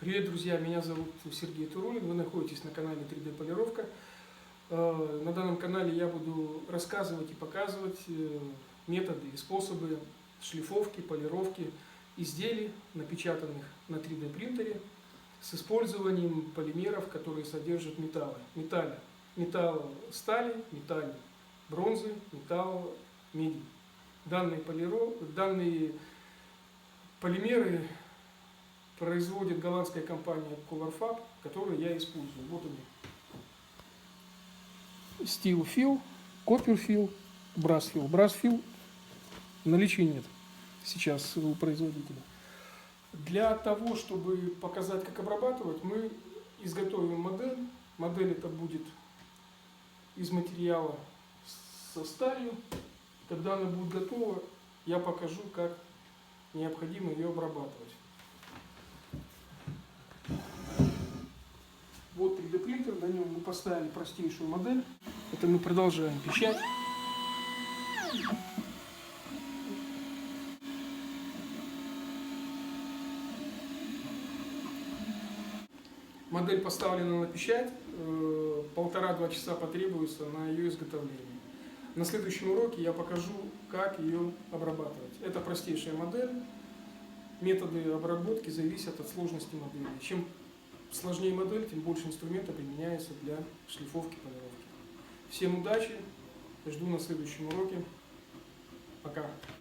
Привет, друзья! Меня зовут Сергей Турулин. Вы находитесь на канале 3D Полировка. На данном канале я буду рассказывать и показывать методы и способы шлифовки, полировки изделий, напечатанных на 3D принтере с использованием полимеров, которые содержат металлы. Металл стали, металл бронзы, металл меди. Данные полимеры производит голландская компания Colorfab, которую я использую. Вот они. Steel Fill, Copper Fill, Brass Fill. Brass Fill в наличии нет сейчас у производителя. Для того, чтобы показать, как обрабатывать, мы изготовим модель. Модель это будет из материала со сталью. Когда она будет готова, я покажу, как необходимо ее обрабатывать. Вот 3D принтер, на нем мы поставили простейшую модель. Это мы продолжаем печать. Модель поставлена на печать, 1,5–2 часа потребуется на ее изготовление. На следующем уроке я покажу, как ее обрабатывать. Это простейшая модель. Методы обработки зависят от сложности модели. Чем сложнее модель, тем больше инструментов применяется для шлифовки, полировки. Всем удачи, жду на следующем уроке. Пока.